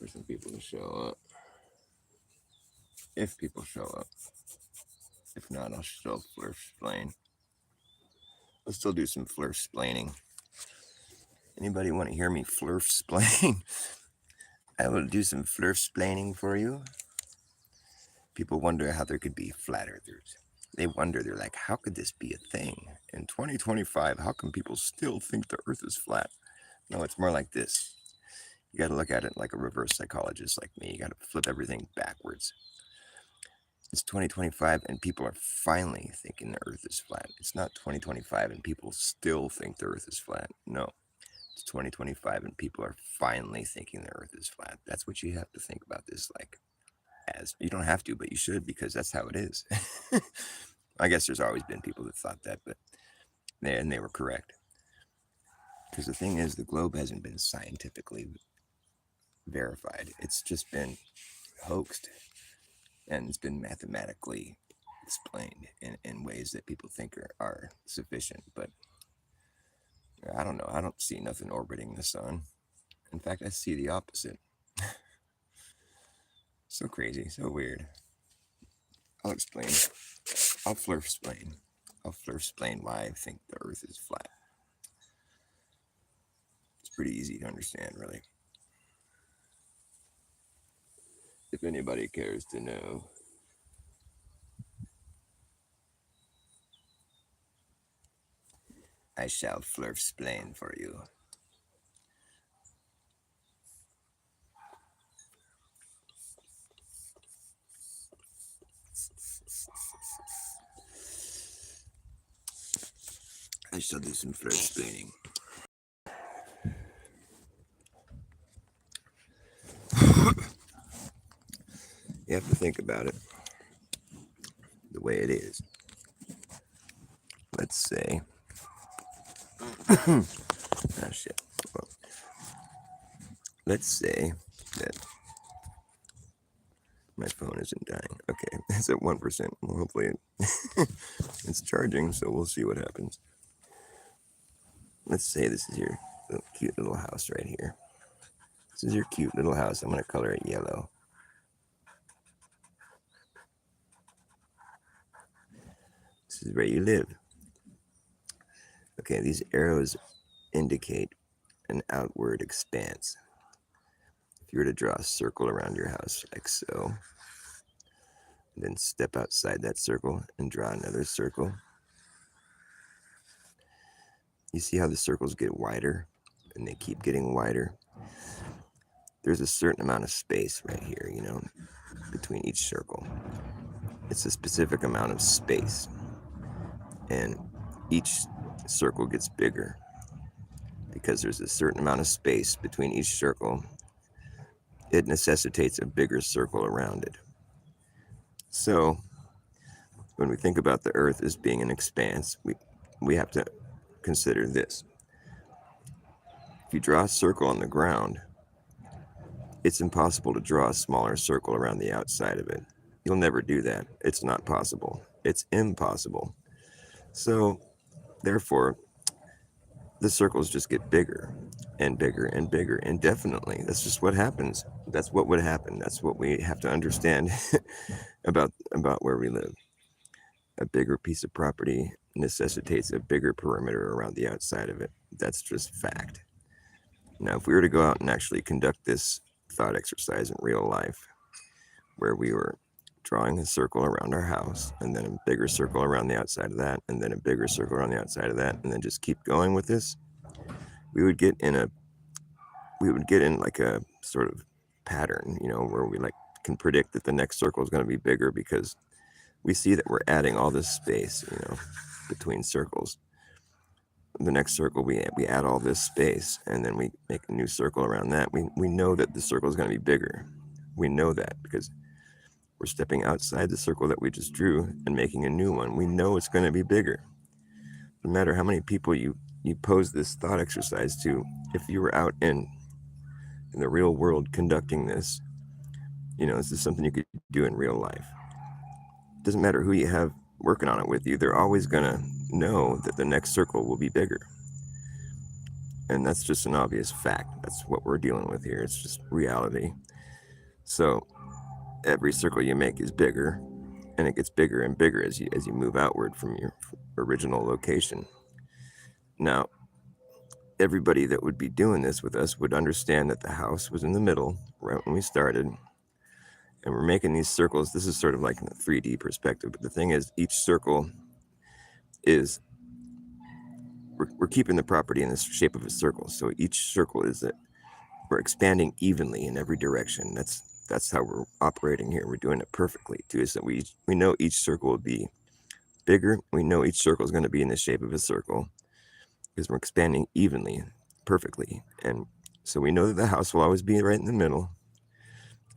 for some people to show up. If people show up. If not, I'll still flerfsplain. I'll still do some flerfsplaining. Anybody want to hear me flerfsplain? I will do some flerfsplaining for you. People wonder how there could be flat earthers. They wonder, they're like, how could this be a thing? In 2025, how come people still think the earth is flat? No, it's more like this. You got to look at it like a reverse psychologist like me. You got to flip everything backwards. It's 2025 and people are finally thinking the earth is flat. It's not 2025 and people still think the earth is flat. No, it's 2025 and people are finally thinking the earth is flat. That's what you have to think about this like as. You don't have to, but you should, because that's how it is. I guess there's always been people that thought that, but they were correct. Because the thing is, the globe hasn't been scientifically verified. It's just been hoaxed. And it's been mathematically explained in ways that people think are sufficient. But I don't know. I don't see nothing orbiting the sun. In fact, I see the opposite. So crazy, so weird. I'll explain. I'll flerfsplain. I'll flerfsplain why I think the earth is flat. It's pretty easy to understand, really. If anybody cares to know. I shall flerfsplain for you. I shall do some flerfsplaining. You have to think about it the way it is. Let's say, oh shit. Well, let's say that my phone isn't dying. Okay, it's at 1%. Well, hopefully it's charging, so we'll see what happens. Let's say this is your cute little house right here. This is your cute little house. I'm going to color it yellow. This is where you live. Okay, these arrows indicate an outward expanse. If you were to draw a circle around your house like so, and then step outside that circle and draw another circle, you see how the circles get wider and they keep getting wider? There's a certain amount of space right here, between each circle. It's a specific amount of space, and each circle gets bigger because there's a certain amount of space between each circle. It necessitates a bigger circle around it. So when we think about the earth as being an expanse, we have to consider this. If you draw a circle on the ground, it's impossible to draw a smaller circle around the outside of it. You'll never do that. It's not possible. It's impossible. So therefore, the circles just get bigger and bigger and bigger indefinitely. That's just what happens. That's what would happen. That's what we have to understand about where we live. A bigger piece of property necessitates a bigger perimeter around the outside of it. That's just fact. Now, if we were to go out and actually conduct this thought exercise in real life, where we were drawing a circle around our house, and then a bigger circle around the outside of that, and then a bigger circle around the outside of that, and then just keep going with this, we would get in like a sort of pattern, where we can predict that the next circle is going to be bigger because we see that we're adding all this space, between circles. The next circle, we add all this space, and then we make a new circle around that. We know that the circle is going to be bigger. We know that because we're stepping outside the circle that we just drew and making a new one. We know it's going to be bigger. No matter how many people you pose this thought exercise to, if you were out in the real world conducting this, this is something you could do in real life. It doesn't matter who you have working on it with you, they're always going to know that the next circle will be bigger. And that's just an obvious fact. That's what we're dealing with here. It's just reality. So every circle you make is bigger, and it gets bigger and bigger as you move outward from your original location. Now, everybody that would be doing this with us would understand that the house was in the middle right when we started, and we're making these circles. This is sort of like in a 3D perspective, but the thing is, each circle is we're keeping the property in the shape of a circle. So each circle is that we're expanding evenly in every direction. That's how we're operating here. We're doing it perfectly too. Is that we know each circle will be bigger. We know each circle is going to be in the shape of a circle because we're expanding evenly, perfectly. And so we know that the house will always be right in the middle.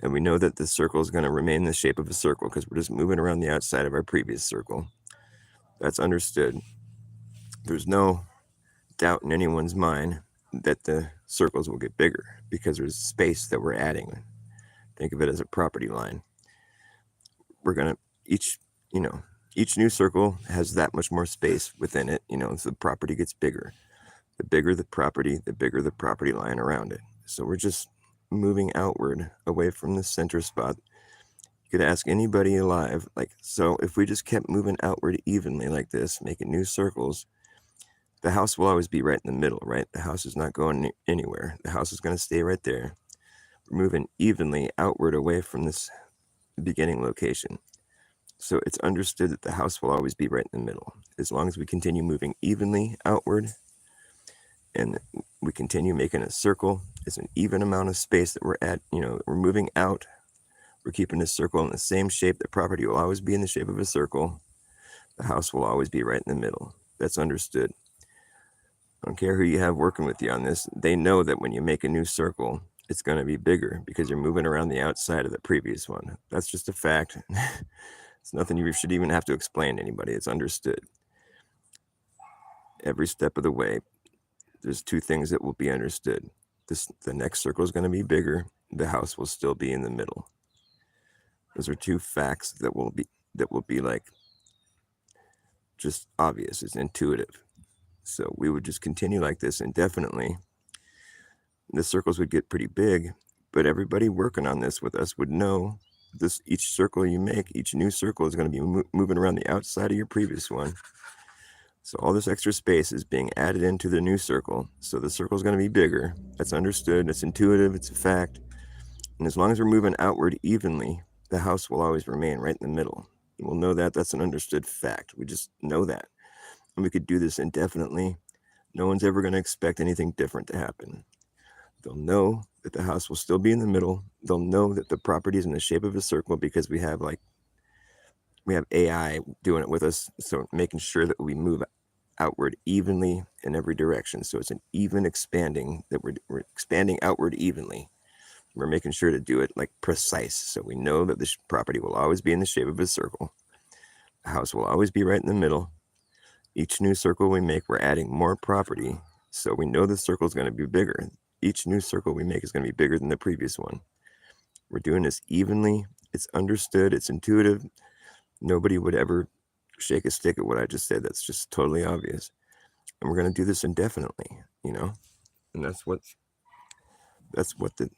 And we know that the circle is going to remain in the shape of a circle because we're just moving around the outside of our previous circle. That's understood. There's no doubt in anyone's mind that the circles will get bigger because there's space that we're adding. Think of it as a property line. We're going to each new circle has that much more space within it, so the property gets bigger. The bigger the bigger the property line around it. So we're just moving outward away from the center spot. You could ask anybody alive, so if we just kept moving outward evenly like this, making new circles, the house will always be right in the middle, right? The house is not going anywhere. The house is going to stay right there. We're moving evenly outward away from this beginning location. So it's understood that the house will always be right in the middle. As long as we continue moving evenly outward and we continue making a circle, it's an even amount of space that we're at, we're moving out. We're keeping this circle in the same shape. The property will always be in the shape of a circle. The house will always be right in the middle. That's understood. I don't care who you have working with you on this. They know that when you make a new circle, it's going to be bigger because you're moving around the outside of the previous one. That's just a fact. It's nothing you should even have to explain to anybody. It's understood. Every step of the way, there's two things that will be understood. The next circle is going to be bigger. The house will still be in the middle. Those are two facts that will be like just obvious. It's intuitive. So we would just continue like this indefinitely. The circles would get pretty big, but everybody working on this with us would know this. Each circle you make, each new circle is going to be moving around the outside of your previous one. So all this extra space is being added into the new circle. So the circle is going to be bigger. That's understood. It's intuitive. It's a fact. And as long as we're moving outward evenly, the house will always remain right in the middle. We'll know that. That's an understood fact. We just know that. And we could do this indefinitely. No one's ever going to expect anything different to happen. They'll know that the house will still be in the middle. They'll know that the property is in the shape of a circle because we have AI doing it with us. So making sure that we move outward evenly in every direction. So it's an even expanding, that we're expanding outward evenly. We're making sure to do it like precise. So we know that this property will always be in the shape of a circle. The house will always be right in the middle. Each new circle we make, we're adding more property. So we know the circle is going to be bigger. Each new circle we make is going to be bigger than the previous one. We're doing this evenly. It's understood. It's intuitive. Nobody would ever shake a stick at what I just said. That's just totally obvious. And we're going to do this indefinitely, and that's what the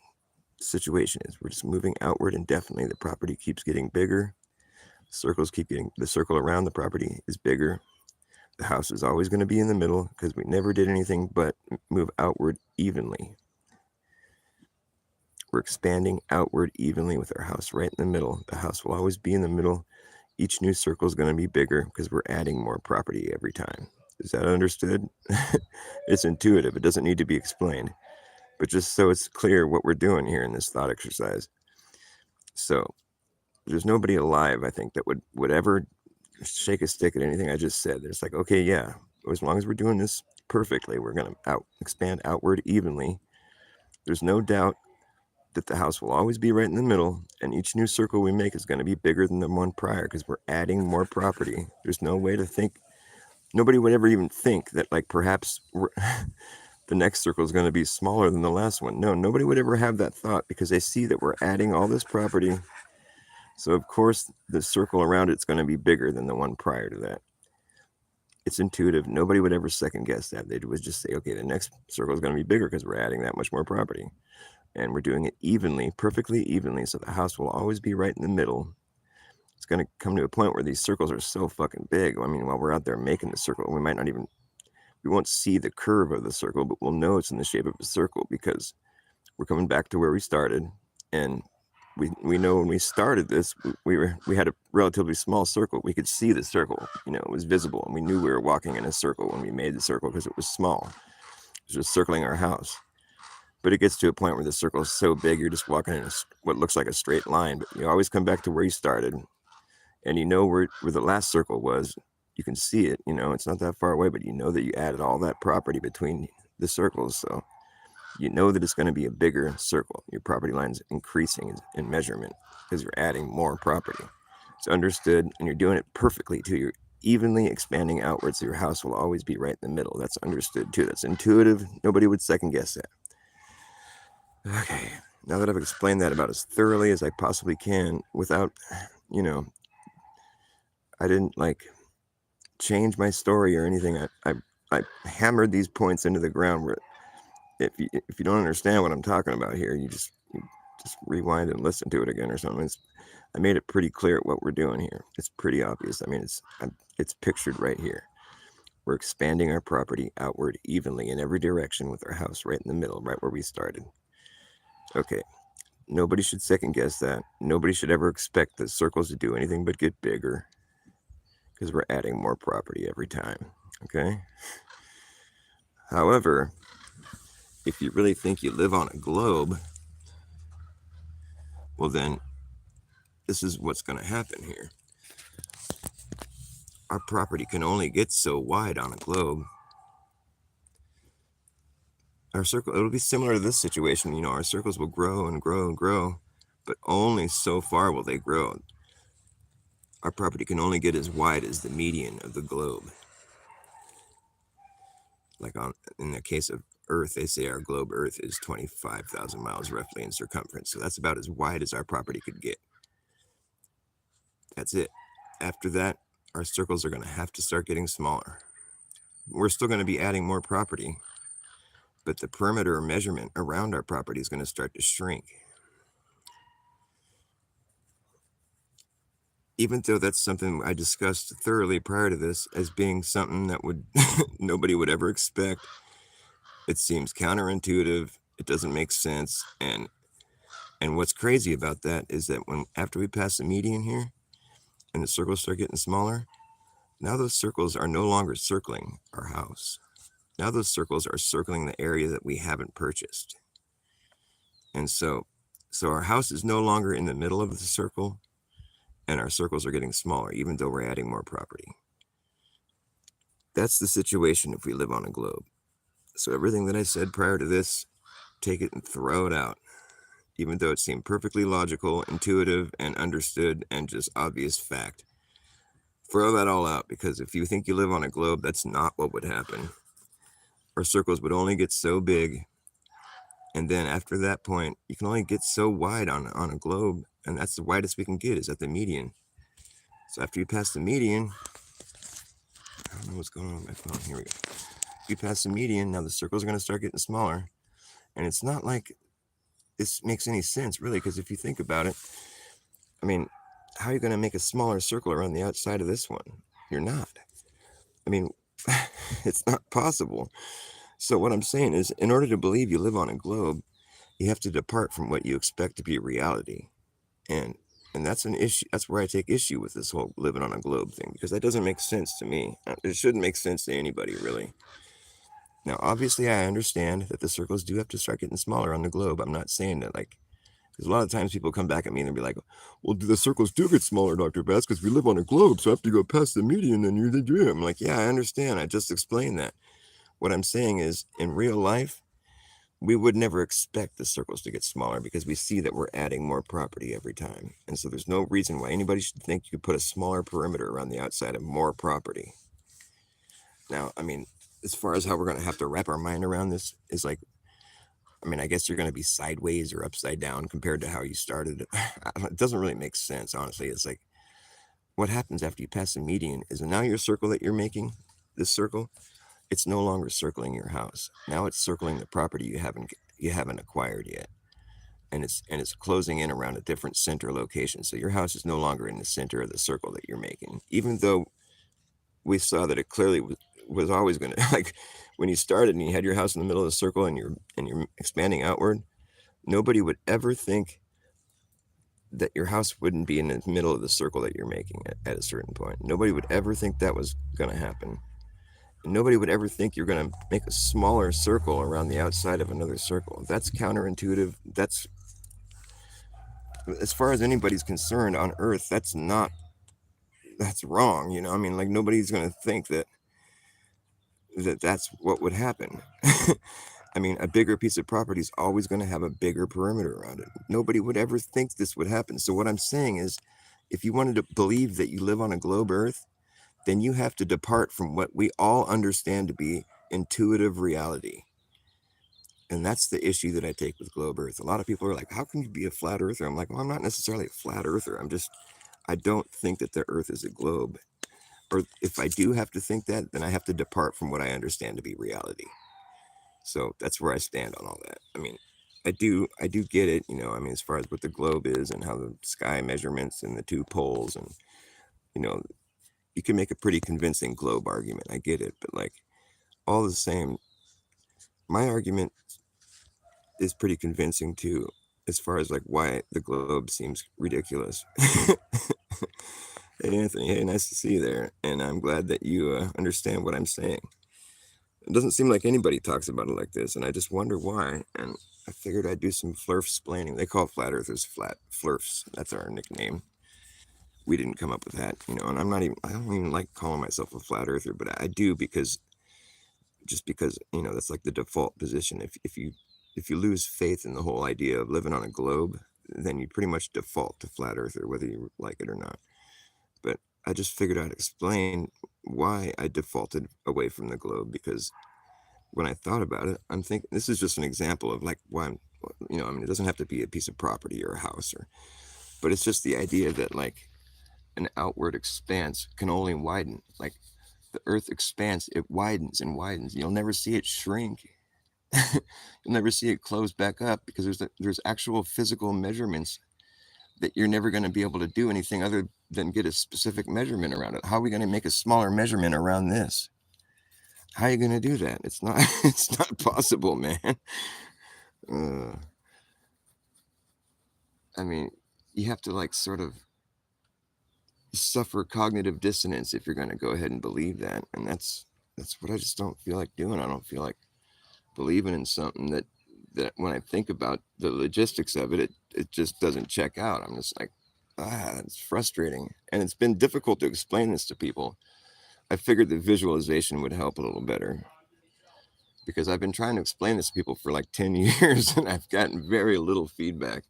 situation is. We're just moving outward indefinitely. The property keeps getting bigger. The circle around the property is bigger. The house is always going to be in the middle because we never did anything but move outward evenly. We're expanding outward evenly with our house right in the middle. The house will always be in the middle. Each new circle is going to be bigger because we're adding more property every time. Is that understood? It's intuitive. It doesn't need to be explained. But just so it's clear what we're doing here in this thought exercise. So there's nobody alive, I think, that would ever shake a stick at anything I just said. It's like, okay, yeah, as long as we're doing this perfectly, we're going to expand outward evenly. There's no doubt that the house will always be right in the middle, and each new circle we make is going to be bigger than the one prior because we're adding more property. There's no way to think. Nobody would ever even think that, perhaps the next circle is going to be smaller than the last one. No, nobody would ever have that thought because they see that we're adding all this property. So, of course, the circle around it's going to be bigger than the one prior to that. It's intuitive. Nobody would ever second guess that. They would just say, okay, the next circle is going to be bigger because we're adding that much more property. and we're doing it evenly, perfectly evenly, so the house will always be right in the middle. It's going to come to a point where these circles are so fucking big. I mean, while we're out there making the circle, we won't see the curve of the circle, but we'll know it's in the shape of a circle because we're coming back to where we started. And we know when we started this, we had a relatively small circle. We could see the circle, it was visible, and we knew we were walking in a circle when we made the circle because it was small. It was just circling our house. But it gets to a point where the circle is so big, you're just walking in what looks like a straight line, but you always come back to where you started, and you know where the last circle was. You can see it, it's not that far away, but you know that you added all that property between the circles, so you know that it's going to be a bigger circle. Your property line's increasing in measurement because you're adding more property. It's understood, and you're doing it perfectly too. You're evenly expanding outwards, so your house will always be right in the middle. That's understood too. That's intuitive. Nobody would second guess that. Okay, now that I've explained that about as thoroughly as I possibly can without, I didn't change my story or anything. I hammered these points into the ground. Where if you don't understand what I'm talking about here, you just rewind and listen to it again or something. I made it pretty clear what we're doing here. It's pretty obvious. I mean, it's pictured right here. We're expanding our property outward evenly in every direction with our house right in the middle, right where we started. Okay, nobody should second guess that. Nobody should ever expect the circles to do anything but get bigger because we're adding more property every time, okay? However, if you really think you live on a globe, well then, this is what's going to happen here. Our property can only get so wide on a globe. Our circle, it'll be similar to this situation. Our circles will grow and grow and grow, but only so far will they grow. Our property can only get as wide as the median of the globe. In the case of Earth, they say our globe Earth is 25,000 miles roughly in circumference. So that's about as wide as our property could get. That's it. After that, our circles are going to have to start getting smaller. We're still going to be adding more property, but the perimeter measurement around our property is going to start to shrink. Even though that's something I discussed thoroughly prior to this as being something that nobody would ever expect, it seems counterintuitive. It doesn't make sense. And what's crazy about that is that after we pass the median here and the circles start getting smaller, now those circles are no longer circling our house. Now those circles are circling the area that we haven't purchased. And so our house is no longer in the middle of the circle, and our circles are getting smaller, even though we're adding more property. That's the situation if we live on a globe. So everything that I said prior to this, take it and throw it out. Even though it seemed perfectly logical, intuitive, and understood, and just obvious fact. Throw that all out, because if you think you live on a globe, that's not what would happen. Our circles would only get so big, and then after that point, you can only get so wide on a globe, and that's the widest we can get is at the median. So after you pass the median, I don't know what's going on with my phone. Here we go. If you pass the median, now the circles are going to start getting smaller, and it's not like this makes any sense, really, because if you think about it, I mean, how are you going to make a smaller circle around the outside of this one? You're not. I mean, it's not possible. So what I'm saying is, in order to believe you live on a globe, you have to depart from what you expect to be reality. And that's an issue. That's where I take issue with this whole living on a globe thing, because that doesn't make sense to me. It shouldn't make sense to anybody, really. Now, obviously, I understand that the circles do have to start getting smaller on the globe. I'm not saying that, because a lot of times people come back at me and they'll be like, well, the circles do get smaller, Dr. Bass, because we live on a globe, so after you go past the median, then you're the dream. I'm like, yeah, I understand. I just explained that. What I'm saying is, in real life, we would never expect the circles to get smaller because we see that we're adding more property every time. And so there's no reason why anybody should think you could put a smaller perimeter around the outside of more property. Now, I mean, as far as how we're going to have to wrap our mind around this is I guess you're going to be sideways or upside down compared to how you started. It doesn't really make sense, honestly. It's like, what happens after you pass the median is now your circle that you're making, this circle, it's no longer circling your house. Now it's circling the property you haven't acquired yet. and it's closing in around a different center location. So your house is no longer in the center of the circle that you're making, even though we saw that it clearly was always going to like when you started and you had your house in the middle of the circle and you're expanding outward. Nobody would ever think that your house wouldn't be in the middle of the circle that you're making at a certain point. Nobody would ever think that was going to happen. And nobody would ever think you're going to make a smaller circle around the outside of another circle. That's counterintuitive. That's, as far as anybody's concerned on Earth, that's wrong. I mean, like nobody's going to think that's what would happen. I mean, a bigger piece of property is always going to have a bigger perimeter around it. Nobody would ever think this would happen. So what I'm saying is, if you wanted to believe that you live on a globe Earth, then you have to depart from what we all understand to be intuitive reality. And that's the issue that I take with globe Earth. A lot of people are like, how can you be a flat earther? I'm like, well, I'm not necessarily a flat earther. I don't think that the Earth is a globe. Or if I do have to think that, then I have to depart from what I understand to be reality. So that's where I stand on all that. I mean, I do get it, I mean, as far as what the globe is and how the sky measurements and the two poles and, you know, you can make a pretty convincing globe argument. I get it. But like all the same, my argument is pretty convincing too, as far as like why the globe seems ridiculous. Hey, Anthony. Hey, nice to see you there. And I'm glad that you understand what I'm saying. It doesn't seem like anybody talks about it like this, and I just wonder why. And I figured I'd do some flerfsplaining. They call flat earthers flat flerfs. That's our nickname. We didn't come up with that, and I don't even like calling myself a flat earther, but I do because that's like the default position. If you lose faith in the whole idea of living on a globe, then you pretty much default to flat earther, whether you like it or not. But I just figured I'd explain why I defaulted away from the globe, because when I thought about it, I'm thinking this is just an example of like why I mean, it doesn't have to be a piece of property or a house, but it's just the idea that like an outward expanse can only widen. Like the Earth expands, it widens and widens. You'll never see it shrink. You'll never see it close back up, because there's actual physical measurements that you're never going to be able to do anything other than get a specific measurement around it. How are we going to make a smaller measurement around this? How are you going to do that? It's not it's not possible, man. I mean, you have to like sort of suffer cognitive dissonance if you're going to go ahead and believe that. And that's what I just don't feel like doing. I don't feel like believing in something that when I think about the logistics of it, it just doesn't check out. I'm just like, it's frustrating. And it's been difficult to explain this to people. I figured the visualization would help a little better, because I've been trying to explain this to people for like 10 years and I've gotten very little feedback.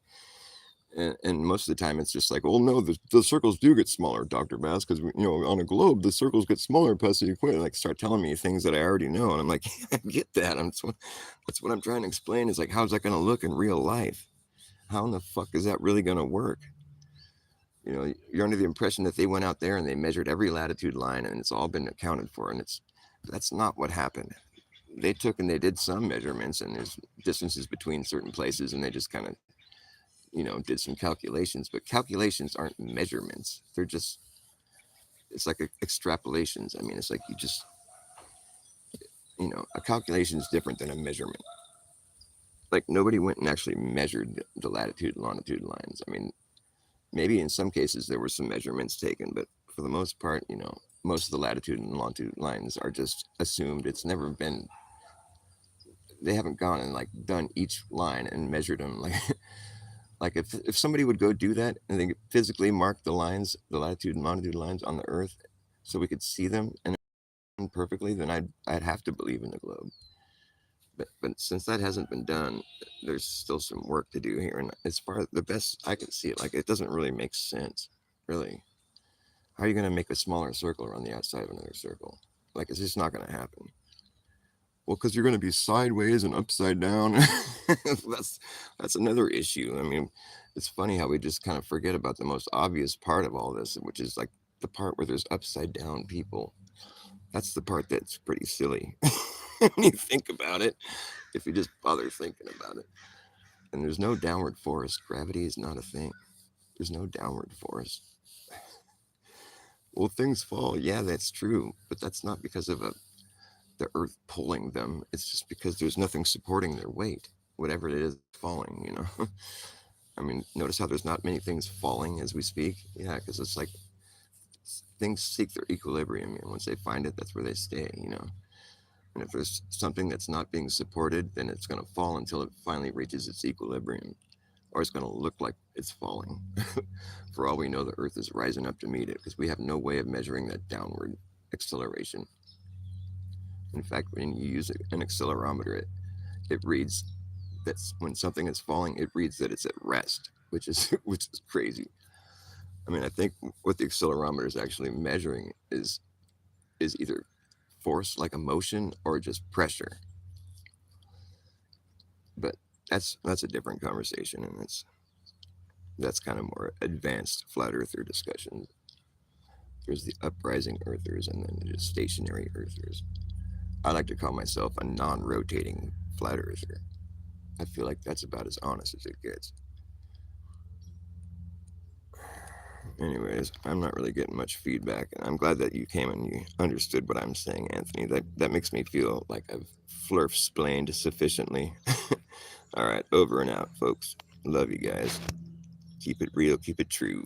And most of the time it's just like, well, no, the circles do get smaller, Dr. Bass, because, on a globe, the circles get smaller past the equator. Like start telling me things that I already know. And I'm like, I get that. That's what I'm trying to explain is like, how's that going to look in real life? How in the fuck is that really going to work? You're under the impression that they went out there and they measured every latitude line and it's all been accounted for. And that's not what happened. They took and they did some measurements, and there's distances between certain places, and they just kind of, did some calculations. But calculations aren't measurements. It's like extrapolations. I mean, it's like a calculation is different than a measurement. Like nobody went and actually measured the latitude and longitude lines. I mean, maybe in some cases there were some measurements taken, but for the most part, most of the latitude and longitude lines are just assumed. It's never been, they haven't gone and like done each line and measured them. Like if somebody would go do that and they physically mark the lines, the latitude and longitude lines on the Earth, so we could see them and perfectly, then I'd have to believe in the globe. But since that hasn't been done, there's still some work to do here. And as far as the best I can see it, like it doesn't really make sense, really. How are you going to make a smaller circle around the outside of another circle? Like it's just not going to happen. Well, because you're going to be sideways and upside down. that's another issue. I mean, it's funny how we just kind of forget about the most obvious part of all this, which is like the part where there's upside down people. That's the part that's pretty silly when you think about it, if you just bother thinking about it. And there's no downward force. Gravity is not a thing. There's no downward force. Well, things fall. Yeah, that's true. But that's not because of the earth pulling them. It's just because there's nothing supporting their weight, whatever it is falling, you know? I mean, notice how there's not many things falling as we speak? Yeah, because it's like things seek their equilibrium. And once they find it, that's where they stay, you know? And if there's something that's not being supported, then it's going to fall until it finally reaches its equilibrium, or it's going to look like it's falling. For all we know, the Earth is rising up to meet it because we have no way of measuring that downward acceleration. In fact, when you use an accelerometer, it reads that when something is falling, it reads that it's at rest, which is which is crazy. I mean, I think what the accelerometer is actually measuring is either force like a motion or just pressure. But that's a different conversation, and that's kind of more advanced flat earther discussion. There's the uprising earthers, and then there's stationary earthers. I like to call myself a non-rotating flat earther. I feel like that's about as honest as it gets. Anyways, I'm not really getting much feedback, and I'm glad that you came and you understood what I'm saying, Anthony. That makes me feel like I've flerfsplained sufficiently. All right, over and out, folks. Love you guys. Keep it real, keep it true.